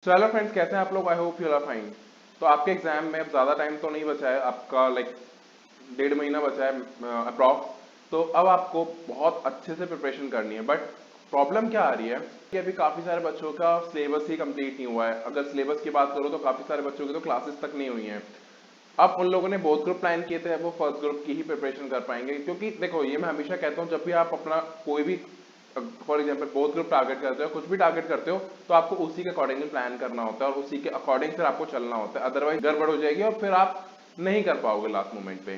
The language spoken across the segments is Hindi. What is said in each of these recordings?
चलो फ्रेंड्स, कैसे हैं आप लोग? I hope you are fine. तो आपके एग्जाम में अब ज़्यादा टाइम तो नहीं बचा है, आपका लाइक 1.5 महीना बचा है अप्रॉक्स। तो अब आपको बहुत अच्छे से प्रिपरेशन करनी है। बट प्रॉब्लम क्या आ रही है कि अभी काफ़ी सारे बच्चों का सिलेबस ही कंप्लीट नहीं हुआ है। अगर सिलेबस की बात करो तो काफ़ी सारे बच्चों की तो क्लासेस तक नहीं हुई हैं। अब उन लोगों ने बहुत ग्रुप प्लान किए थे, वो फर्स्ट ग्रुप की ही प्रिपरेशन कर पाएंगे। क्योंकि देखो, ये मैं हमेशा कहता हूँ, जब भी आप अपना कोई भी फॉर एग्जाम्पल बहुत ग्रुप टारगेट करते हो, कुछ भी टारगेट करते हो, तो आपको उसी के अकॉर्डिंगली प्लान करना होता है और उसी के अकॉर्डिंग फिर आपको चलना होता है। अदरवाइज गड़बड़ हो जाएगी और फिर आप नहीं कर पाओगे लास्ट मोमेंट पे।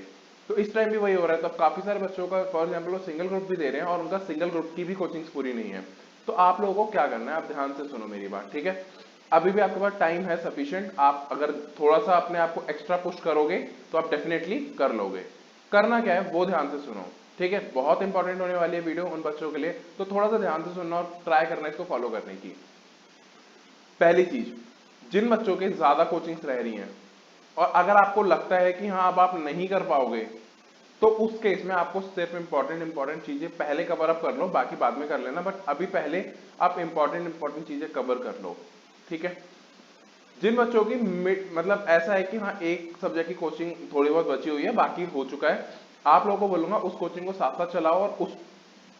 तो इस टाइम भी वही हो रहा है। तो काफी सारे बच्चों का फॉर एग्जाम्पल वो सिंगल ग्रुप भी दे रहे हैं और उनका सिंगल ग्रुप की भी कोचिंग्स पूरी नहीं है। तो आप लोगों को क्या करना है, आप ध्यान से सुनो मेरी बात, ठीक है? अभी भी आपके पास टाइम है सफिशिएंट। आप अगर थोड़ा सा अपने आप को एक्स्ट्रा पुश करोगे तो आप डेफिनेटली कर लोगे। करना क्या है वो ध्यान से सुनो, ठीक है? बहुत इंपॉर्टेंट होने वाली है वीडियो उन बच्चों के लिए, तो थोड़ा सा ध्यान से सुनना और ट्राई करना इसको फॉलो करने की। पहली चीज, जिन बच्चों के ज्यादा कोचिंग्स रह रही हैं और अगर आपको लगता है कि हाँ अब आप नहीं कर पाओगे, तो उस केस में आपको सिर्फ इंपॉर्टेंट चीजें पहले कवर अप कर लो, बाकी बाद में कर लेना। बट अभी पहले आप इंपॉर्टेंट चीजें कवर कर लो, ठीक है? जिन बच्चों की मतलब ऐसा है कि हाँ एक सब्जेक्ट की कोचिंग थोड़ी बहुत बची हुई है, बाकी हो चुका है, आप लोगों को बोलूंगा उस कोचिंग को साथ साथ चलाओ और उस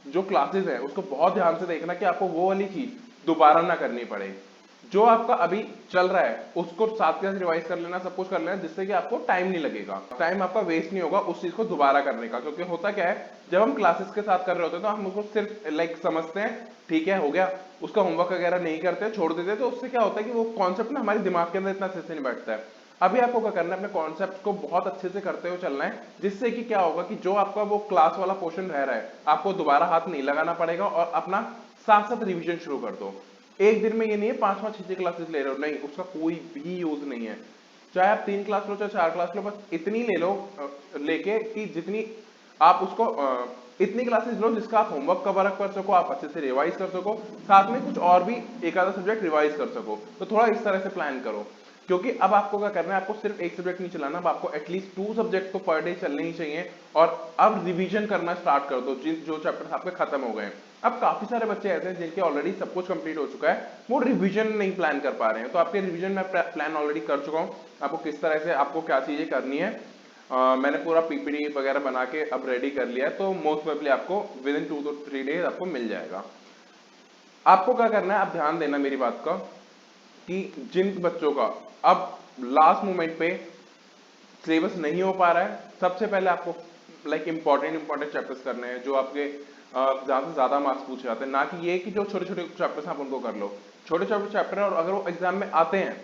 जो क्लासेस है उसको बहुत ध्यान से देखना कि आपको वो वाली चीज दोबारा ना करनी पड़े। जो आपका अभी चल रहा है उसको साथ के साथ रिवाइज कर लेना, सब कुछ कर लेना, जिससे कि आपको टाइम नहीं लगेगा, टाइम आपका वेस्ट नहीं होगा उस चीज को दोबारा करने का। क्योंकि होता क्या है, जब हम क्लासेस के साथ कर रहे होते हैं तो हम उसको सिर्फ लाइक समझते हैं, ठीक है हो गया, उसका होमवर्क वगैरह नहीं करते, छोड़ देते, तो उससे क्या होता है कि वो कॉन्सेप्ट ना हमारे दिमाग के अंदर इतना अच्छे से नहीं बैठता है। अभी आपको क्या करना है, अपने कॉन्सेप्ट को बहुत अच्छे से करते हुए चलना है, जिससे कि क्या होगा कि जो आपका वो क्लास वाला पोर्शन रह रहा है आपको दोबारा हाथ नहीं लगाना पड़ेगा और अपना साथ साथ रिवीजन शुरू कर दो। एक दिन में ये नहीं है 5-5 6 क्लासेस ले रहे हो, नहीं, उसका कोई भी यूज नहीं है। चाहे आप 3 क्लास लो चाहे 4 क्लास लो, बस इतनी ले लो लेके कि जितनी आप उसको इतनी क्लासेस लो जिसका आप होमवर्क कवर अप कर सको, आप अच्छे से रिवाइज कर सको, साथ में कुछ और भी एक आधा सब्जेक्ट रिवाइज कर सको। तो थोड़ा इस तरह से प्लान करो। क्योंकि अब आपको क्या करना है, आपको सिर्फ एक सब्जेक्ट नहीं चलाना, अब आपको एटलीस्ट 2 सब्जेक्ट तो पर डे चलने ही चाहिए। और अब रिवीजन करना स्टार्ट कर दो जिन जो चैप्टर्स आपके खत्म हो गए हैं। अब काफी सारे बच्चे ऐसे हैं जिनके ऑलरेडी सब कुछ कंप्लीट हो चुका है, वो रिवीजन नहीं प्लान कर पा रहे हैं। तो आपके रिवीजन में प्लान ऑलरेडी कर चुका हूँ, आपको किस तरह से आपको क्या चीजें करनी है। मैंने पूरा पीपीटी वगैरह बना के अब रेडी कर लिया है, तो मोस्ट प्रोबेबली आपको विद इन 2 to 3 डेज आपको मिल जाएगा। आपको क्या करना है, आप ध्यान देना मेरी बात का, कि जिन बच्चों का अब लास्ट मोमेंट पे सिलेबस नहीं हो पा रहा है, सबसे पहले आपको लाइक इंपॉर्टेंट चैप्टर्स करने हैं जो आपके ज्यादा से ज्यादा मार्क्स पूछे जाते हैं। ना कि ये कि जो छोटे छोटे चैप्टर्स आप उनको कर लो, छोटे छोटे चैप्टर और अगर वो एग्जाम में आते हैं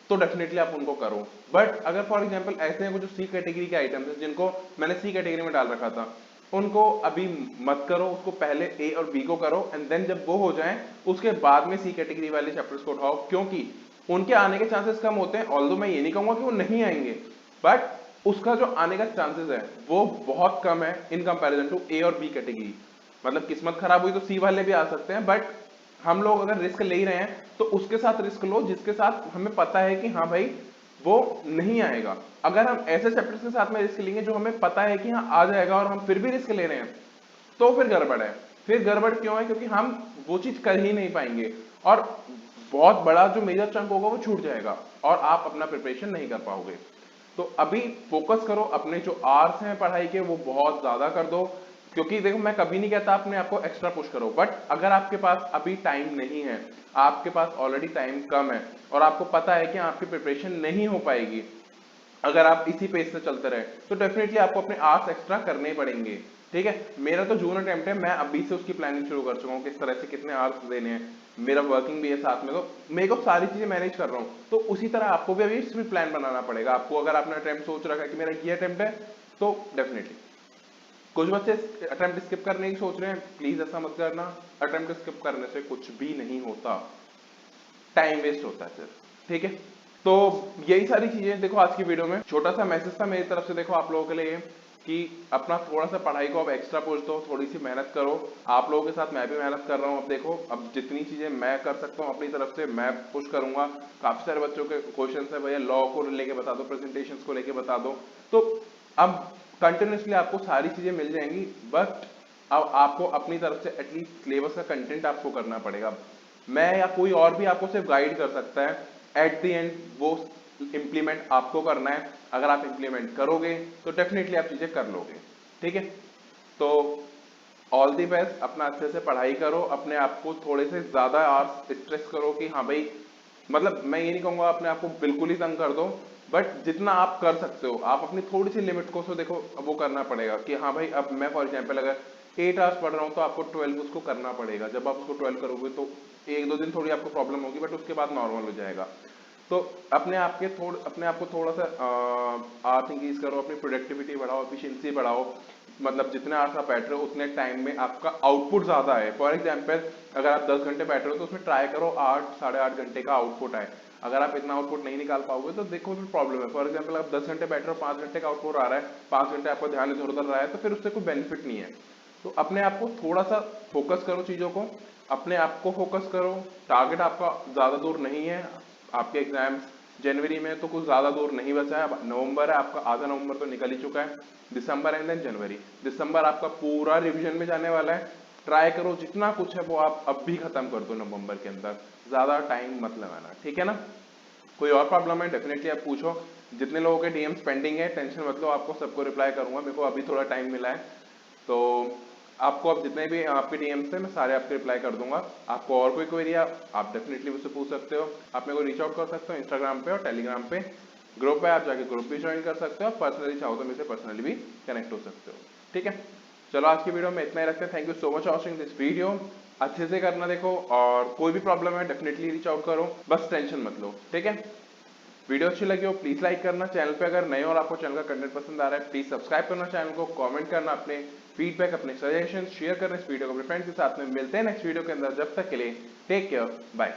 तो डेफिनेटली आप उनको करो। बट अगर फॉर एग्जांपल ऐसे हैं कुछ सी कैटेगरी के आइटम्स हैं जिनको मैंने सी कैटेगरी में डाल रखा था, उनको अभी मत करो, उसको पहले ए और बी को करो एंड देन जब वो हो जाए उसके बाद में सी कैटेगरी वाले चैप्टर्स को उठाओ। क्योंकि उनके आने के चांसेस कम होते हैं, ऑल्दो मैं ये नहीं कहूंगा कि वो नहीं आएंगे, बट उसका जो आने का चांसेस है वो बहुत कम है इन कंपैरिजन टू ए और बी कैटेगरी। मतलब किस्मत खराब हुई तो सी वाले भी आ सकते हैं, बट हम लोग अगर रिस्क ले ही रहे हैं तो उसके साथ रिस्क लो जिसके साथ हमें पता है कि हाँ भाई वो नहीं आएगा। अगर हम ऐसे चैप्टर्स के साथ में रिस्क लेंगे जो हमें पता है कि हाँ आ जाएगा और हम फिर भी रिस्क ले रहे हैं, तो फिर गड़बड़ है। फिर गड़बड़ क्यों है? क्योंकि हम वो चीज कर ही नहीं पाएंगे और बहुत बड़ा जो मेजर चंक होगा वो छूट जाएगा और आप अपना प्रिपरेशन नहीं कर पाओगे। तो अभी फोकस करो, अपने जो आवर्स हैं पढ़ाई के वो बहुत ज्यादा कर दो। क्योंकि देखो, मैं कभी नहीं कहता अपने आपको एक्स्ट्रा पुश करो, बट अगर आपके पास अभी टाइम नहीं है, आपके पास ऑलरेडी टाइम कम है और आपको पता है कि आपकी प्रिपरेशन नहीं हो पाएगी अगर आप इसी पेस से चलते रहे, तो डेफिनेटली आपको अपने आवर्स एक्स्ट्रा करने ही पड़ेंगे। ठीक है, मेरा तो जून अटेम्प्ट है, मैं अभी से उसकी प्लानिंग शुरू कर चुका हूँ किस तरह से कितने आवर्स देने हैं। मेरा वर्किंग भी है साथ में, तो मेरे को सारी चीजें मैनेज कर रहा हूँ। तो उसी तरह आपको भी अभी इसमें प्लान बनाना पड़ेगा। आपको अगर आपने अटेम्प्ट सोच रखा है कि मेरा ये अटेम्प्ट है, तो डेफिनेटली कुछ बच्चे अटेम्प्ट स्किप करने की सोच रहे हैं, प्लीज ऐसा मत करना। अटेम्प्ट स्किप करने से कुछ भी नहीं होता, टाइम वेस्ट होता है सिर्फ। ठीक है, तो यही सारी चीजें देखो आज की वीडियो में। छोटा सा मैसेज था मेरी तरफ से देखो आप लोगों के लिए कि अपना थोड़ा सा पढ़ाई को अब एक्स्ट्रा पुश दो, थोड़ी सी मेहनत करो। आप लोगों के साथ मैं भी मेहनत कर रहा हूँ। अब देखो, अब जितनी चीजें मैं कर सकता हूँ अपनी तरफ से मैं पुश करूंगा। काफी सारे बच्चों के क्वेश्चन है, भैया लॉ को लेके बता दो, प्रेजेंटेशन को लेके बता दो। तो अब कंटिन्यूसली आपको सारी चीजें मिल जाएंगी, बट अब आपको अपनी तरफ से एटलीस्ट सिलेबस का कंटेंट आपको करना पड़ेगा। मैं या कोई और भी आपको सिर्फ गाइड कर सकता है। एट द एंड वो इम्प्लीमेंट आपको करना है। अगर आप इम्प्लीमेंट करोगे तो डेफिनेटली आप चीजें कर लोगे। ठीक है, तो ऑल दी बेस्ट, अपना अच्छे से पढ़ाई करो, अपने आप को थोड़े से ज्यादा आवर्स स्ट्रेस करो कि हाँ भाई, मतलब मैं ये नहीं कहूंगा अपने आप को बिल्कुल ही तंग कर दो, बट जितना आप कर सकते हो आप अपनी थोड़ी सी लिमिट को तो देखो वो करना पड़ेगा कि हाँ भाई अब मैं फॉर एग्जाम्पल अगर 8 आवर्स पढ़ रहा हूँ तो आपको 12 उसको करना पड़ेगा। जब आप उसको 12 करोगे तो एक दो दिन थोड़ी आपको प्रॉब्लम होगी, बट उसके बाद नॉर्मल हो जाएगा। तो अपने आप को थोड़ा सा आवर्स इंक्रीज करो, अपनी प्रोडक्टिविटी बढ़ाओ, एफिशिएंसी बढ़ाओ। मतलब जितने आवर्स आप बैठ रहे हो उतने टाइम में आपका आउटपुट ज्यादा है। फॉर एग्जाम्पल अगर आप 10 घंटे बैठ रहे हो तो उसमें ट्राई करो 8 साढ़े 8 घंटे का आउटपुट आए। अगर आप इतना आउटपुट नहीं निकाल पाओगे तो देखो फिर प्रॉब्लम है। फॉर एग्जाम्पल आप 10 घंटे बैठ रहे हो, 5 घंटे का आउटपुट आ रहा है, 5 घंटे आपका ध्यान इधर उधर रहा है, तो फिर उससे कोई बेनिफिट नहीं है। तो अपने आप को थोड़ा सा फोकस करो चीजों को, अपने आप को फोकस करो। टारगेट आपका ज्यादा दूर नहीं है, आपके एग्जाम्स जनवरी में तो कुछ ज्यादा दूर नहीं बचा है। अब नवंबर है आपका, आधा नवंबर तो निकल ही चुका है, दिसंबर एंड देन जनवरी। दिसंबर आपका पूरा रिवीजन में जाने वाला है। ट्राई करो जितना कुछ है वो आप अब भी खत्म कर दो नवंबर के अंदर, ज्यादा टाइम मत लगाना। ठीक है ना? कोई और प्रॉब्लम है डेफिनेटली आप पूछो। जितने लोगों के डीएम्स पेंडिंग है टेंशन मत लो, आपको सबको रिप्लाई करूंगा। मेरे को अभी थोड़ा टाइम मिला है, तो आपको अब जितने भी आपके डीएम्स थे मैं सारे आपके रिप्लाई कर दूंगा। आपको और कोई क्वेरी है आप डेफिनेटली मुझसे पूछ सकते हो। आप मेरे को रीच आउट कर सकते हो इंस्टाग्राम पे और टेलीग्राम पे। ग्रुप है, आप जाके ग्रुप भी ज्वाइन कर सकते हो। पर्सनली चाहो तो मेरे से पर्सनली भी कनेक्ट हो सकते हो। ठीक है, चलो आज की वीडियो में इतना ही रखते हैं। Thank you so much for watching this video. अच्छे से करना देखो, और कोई भी प्रॉब्लम है डेफिनेटली रीच आउट करो, बस टेंशन मत लो। ठीक है, वीडियो अच्छी लगी हो प्लीज लाइक करना। चैनल पे अगर नए हो और आपको चैनल का कंटेंट पसंद आ रहा है प्लीज सब्सक्राइब करना चैनल को, कमेंट करना अपने फीडबैक, अपने सजेशन शेयर करना इस वीडियो को अपने फ्रेंड्स के साथ में। मिलते हैं नेक्स्ट वीडियो के अंदर, जब तक के लिए टेक केयर, बाय।